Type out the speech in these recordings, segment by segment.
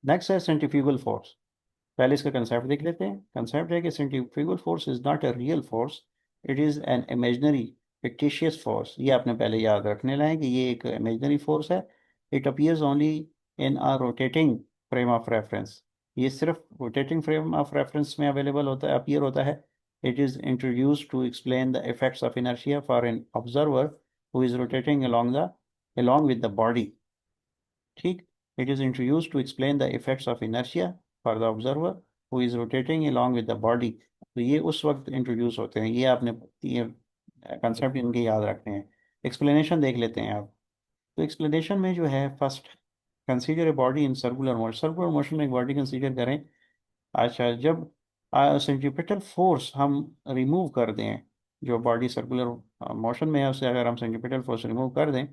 Next है centrifugal force. पहले इसका कंसेप्ट देख लेते हैं। कंसेप्ट है कि centrifugal force is not a real force, it is an imaginary fictitious force. ये आपने पहले याद रखने लाए कि ये एक इमेजनरी फोर्स है। It appears only in a rotating frame of reference. ये सिर्फ रोटेटिंग फ्रेम ऑफ रेफरेंस में अवेलेबल होता है, अपीयर होता है। It is introduce to explain the effects of inertia for an observer who is rotating along with the body। ठीक। It is introduced to explain the effects of inertia for the observer who is rotating along with the body। तो ये उस वक्त introduce होते हैं। ये आपने ये कंसेप्ट इनके याद रखने हैं। एक्सप्लेनेशन देख लेते हैं आप। तो एक्सप्लेनेशन में जो है, first, consider a body in circular motion. Circular motion में एक बॉडी कंसीडर करें। अच्छा, जब सेंट्रीपिटल फोर्स हम रिमूव कर दें, जो बॉडी सर्कुलर मोशन में है उससे अगर हम सेंट्रीपिटल फोर्स रिमूव कर दें,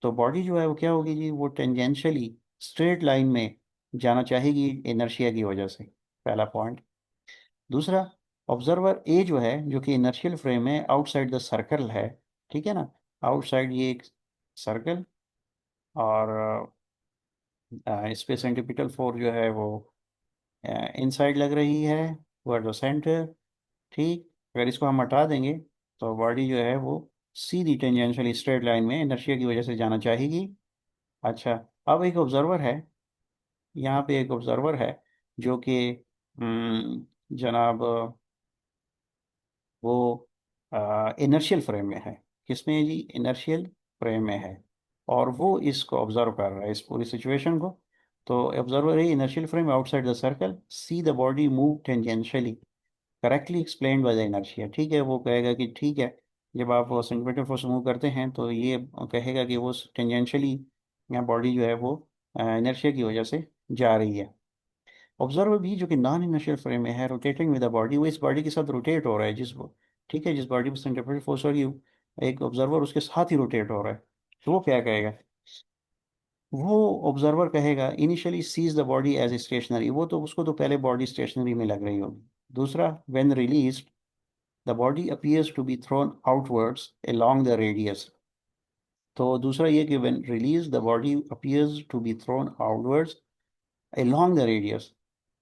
तो बॉडी जो है वो क्या होगी जी, वो टेंजेंशियली स्ट्रेट लाइन में जाना चाहेगी इनर्शिया की वजह से। पहला पॉइंट। दूसरा, ऑब्जर्वर ए जो है, जो कि इनर्शियल फ्रेम है, आउटसाइड द सर्कल है। ठीक है ना। आउटसाइड ये एक सर्कल, और इस पे सेंट्रीपिटल फोर्स जो है वो इनसाइड लग रही है, टुवर्ड द सेंटर। ठीक। अगर इसको हम हटा देंगे तो बॉडी जो है वो सीधी टेंजेंशियली स्ट्रेट लाइन में इनर्शिया की वजह से जाना चाहेगी। अच्छा, अब एक ऑब्जर्वर है, यहाँ पे एक ऑब्जर्वर है जो कि जनाब वो इनर्शियल फ्रेम में है। किसमें है जी? इनर्शियल फ्रेम में है। और वो इसको ऑब्जर्व कर रहा है, इस पूरी सिचुएशन को। तो ऑब्जर्वर है inertial frame outside the circle, see the body move tangentially, correctly explained by the inertia. ठीक है, वो कहेगा कि ठीक है, जब आप सेंटीमीटर फोर्स मूव करते हैं तो ये कहेगा कि वो टेंजेंशियली यहाँ बॉडी जो है वो इनर्शिया की वजह से जा रही है। ऑब्जर्वर भी जो कि नॉन इनर्शियल फ्रेम में है, रोटेटिंग विद द बॉडी, वो इस बॉडी के साथ रोटेट हो रहा है ठीक है, जिस बॉडी पर सेंट्रीफ्यूगल फोर्स हो रही है, एक ऑब्जर्वर उसके साथ ही रोटेट हो रहा है। तो वो क्या कहेगा? वो ऑब्जर्वर कहेगा initially sees the body as stationary, वो तो उसको तो पहले बॉडी स्टेशनरी में लग रही होगी। दूसरा, when release the body appears to be thrown outwards along the radius. तो दूसरा ये कि when release the body appears to be thrown outwards along the radius.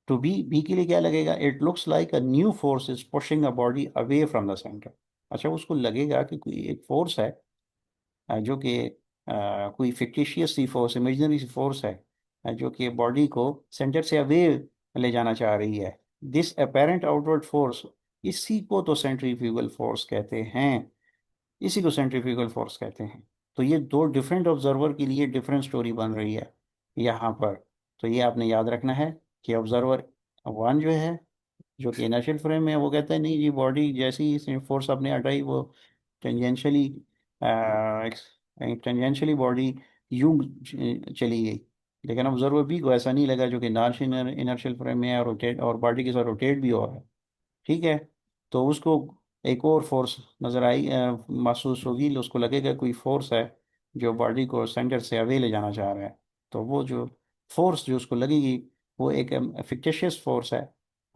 To be के लिए क्या लगेगा? It looks like a new force is pushing a body away from the centre. अच्छा, उसको लगेगा कि कोई एक फोर्स है, जो कि कोई फिक्टिशियस सी फोर्स, इमेजिनरी सी फोर्स है, जो कि बॉडी को सेंटर से अवे ले जाना चाह रही है। दिस अपेरेंट आउटवर्ड फोर्स, इसी को तो सेंट्रीफ्यूगल फोर्स कहते हैं। इसी को सेंट्रीफ्यूगल फोर्स कहते हैं। तो ये दो डिफरेंट ऑब्जर्वर के लिए डिफरेंट स्टोरी बन रही है यहाँ पर। तो ये आपने याद रखना है कि ऑब्जर्वर वन जो है, जो कि इनर्शियल फ्रेम में है, वो कहता है नहीं जी, बॉडी जैसी ही फोर्स आपने हटाई वो टेंजेंशियली टेंजेंशियली बॉडी यूं चली गई। लेकिन ऑब्जर्वर बी को ऐसा नहीं लगा, जो कि नॉन इनर्शियल फ्रेम में है और रोटेट और बॉडी के साथ रोटेट भी हो रहा है। ठीक है। तो उसको एक और फोर्स नजर आई, महसूस होगी, उसको लगेगा कोई फोर्स है जो बॉडी को सेंटर से अवे ले जाना चाह रहा है। तो वो जो फोर्स जो उसको लगेगी, वो एक फिक्टिशियस फोर्स है,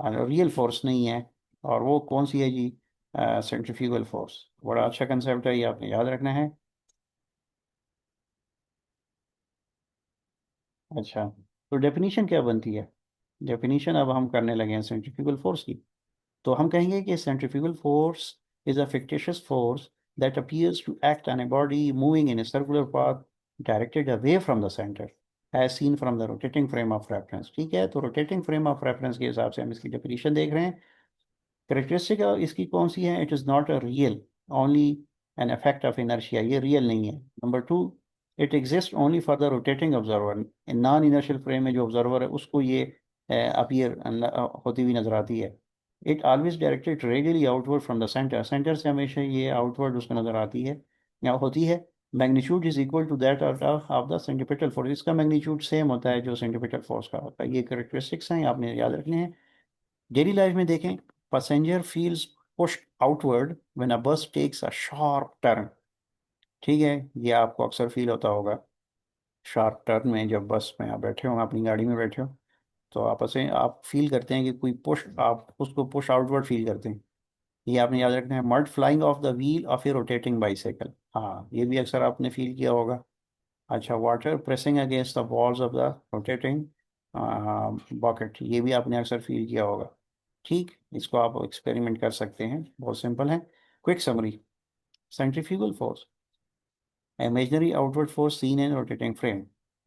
रियल फोर्स नहीं है। और वो कौन सी है जी? Centrifugal force. बड़ा अच्छा कंसेप्ट है, ये आपने याद रखना है। अच्छा, तो डेफिनीशन क्या बनती है? डेफिनीशन अब हम करने लगे हैं सेंट्रीफ्यूगल फोर्स की। तो हम कहेंगे कि centrifugal force is a fictitious force that appears to act on a body moving in a circular path directed away from the center as seen from the rotating frame of reference। ठीक है, तो rotating frame of reference के हिसाब से हम इसकी definition देख रहे हैं। करेक्टरिस्टिक इसकी कौन सी है? It is not a real, only an effect of inertia. ये रियल नहीं है। Number two, it exist only for the rotating observer. Non inertial frame में जो ऑब्जर्वर है उसको ये अपीयर होती हुई नजर आती है। It always directed radially outward from the centre, centre से हमेशा ये आउटवर्ड उसको नजर आती है या होती है। Magnitude is equal to that of the centripetal force, इसका मैग्नीट्यूड सेम होता है जो सेंटीपिटल फोर्स का होता है। ये करेक्टरिस्टिक्स हैं, आपने याद रखने हैं। डेली लाइफ में देखें, passenger feels pushed outward when a बस टेक्स अ शार्प टर्न। ठीक है, ये आपको अक्सर फील होता होगा। शार्प टर्न में जब बस में आप बैठे हो, अपनी गाड़ी में बैठे हो, तो आपस में आप फील करते हैं कि कोई पुश, आप उसको पुश आउटवर्ड फील करते हैं। ये आपने याद रखना है। Mud flying of the wheel of A rotating bicycle, हाँ ये भी अक्सर आपने फील किया होगा। अच्छा, water pressing against the walls of the rotating bouquet, ये भी आपने अक्सर फील किया होगा। ठीक, इसको आप एक्सपेरिमेंट कर सकते हैं, बहुत सिंपल है। Quick summary. Centrifugal force, imaginary outward force seen in rotating frame.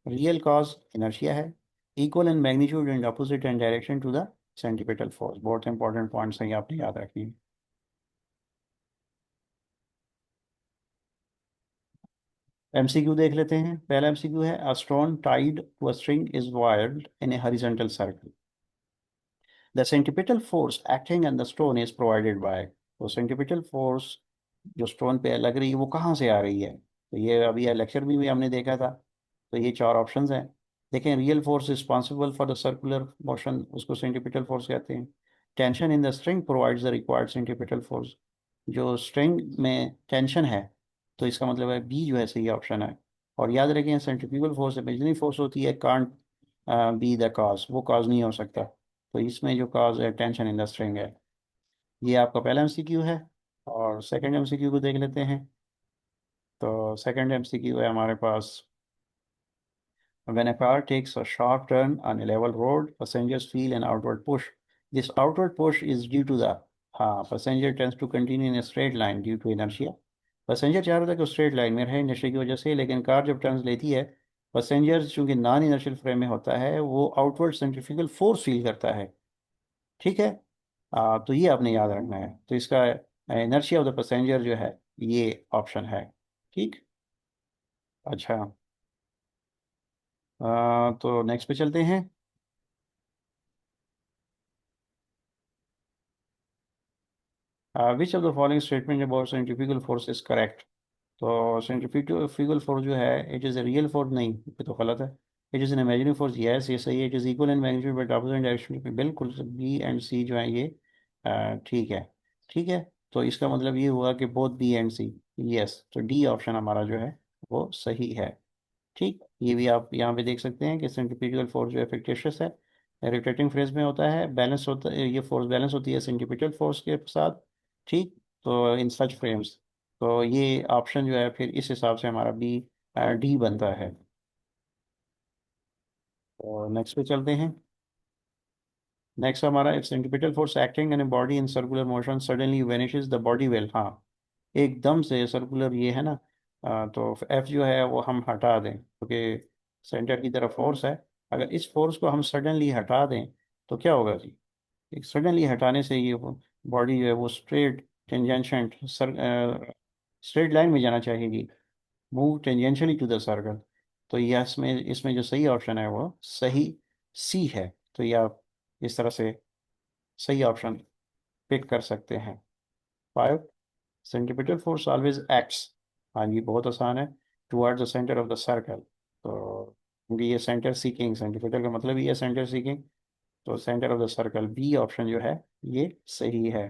Real cause inertia है, equal in magnitude and opposite in direction to the centripetal force। बहुत इंपॉर्टेंट पॉइंट्स हैं, ये आपने याद रखनी है। एमसीक्यू देख लेते हैं। पहला एमसीक्यू है, a stone tied to a string is wired in a horizontal circle। The centripetal force acting on the stone is provided by। तो centripetal force जो स्टोन पे लग रही है वो कहाँ से आ रही है? तो ये अभी लेक्चर में भी हमने देखा था। तो ये चार ऑप्शंस हैं। देखें, real force responsible for the circular motion, उसको सेंट्रीपिटल फोर्स कहते हैं। Tension in the string provides the required centripetal force. जो स्ट्रिंग में टेंशन है, तो इसका मतलब है बी जो है सही ऑप्शन है। और याद रखें, सेंट्रीफ्यूगल फोर्स इमेजिनरी फोर्स होती है, कांट बी द कॉज, वो कॉज नहीं हो सकता। तो इसमें जो कॉज है टेंशन इन द स्ट्रिंग है। ये आपका पहला एमसीक्यू है। और सेकंड एमसीक्यू को देख लेते हैं। तो सेकंड एमसीक्यू है हमारे पास, when a car takes a sharp turn on a level road, passengers feel an outward push। This outward push is due to the, हाँ, passenger tends to continue in a straight line due to inertia। Passenger चाह रहा था कि straight line में रहे inertia की वजह से, लेकिन कार जब टर्न्स लेती है, पैसेंजर चूंकि नॉन इनर्शियल फ्रेम में होता है, वो आउटवर्ड सेंट्रीफ्यूगल फोर्स फील करता है। ठीक है। तो ये आपने याद रखना है। तो इसका इनर्शिया ऑफ द पैसेंजर जो है, ये ऑप्शन है। ठीक। अच्छा, तो नेक्स्ट पे चलते हैं। Which of the following statement about centrifugal force is correct? तो सेंट्रीफ्यूगल फोर्स जो है, it is a real force, नहीं, ये तो गलत है। It is an imaginary force, yes ये सही है। It is equal in magnitude but opposite direction, बिल्कुल। बी एंड सी जो है ये ठीक है। ठीक है। तो इसका मतलब ये हुआ कि both B and C, yes. तो डी ऑप्शन हमारा जो है वो सही है। ठीक, ये भी आप यहाँ पे देख सकते हैं कि सेंट्रीपिटल फोर्स जो है फिक्टिशियस है, रोटेटिंग फ्रेज में होता है, बैलेंस होता है, ये फोर्स बैलेंस होती है सेंट्रीपिटल फोर्स के साथ। ठीक। तो इन सच फ्रेम्स, तो ये ऑप्शन जो है फिर इस हिसाब से हमारा बी डी बनता है। तो नेक्स्ट पे चलते हैं। नेक्स्ट हमारा, if centripetal force acting in a body in circular motion suddenly vanishes the body will, हाँ, एकदम से सर्कुलर ये है ना, तो एफ जो है वो हम हटा दें, क्योंकि सेंटर की तरफ फोर्स है। अगर इस फोर्स को हम सडनली हटा दें तो क्या होगा जी? एक सडनली हटाने से ये बॉडी जो है वो स्ट्रेट टेंजेंशंट स्ट्रेट लाइन में जाना चाहिए, move tangentially to the circle. तो ये इसमें इसमें जो सही ऑप्शन है वो सही सी है। तो ये आप इस तरह से सही ऑप्शन पिक कर सकते हैं। 5, सेंट्रीपिटल फोर्स ऑलवेज एक्ट्स, हाँ ये बहुत आसान है, toward the centre of the circle. तो क्योंकि ये सेंटर सीकिंग, सेंट्रीपिटल का मतलब ही है सेंटर सीकिंग। तो centre of the circle, B option जो है ये सही है।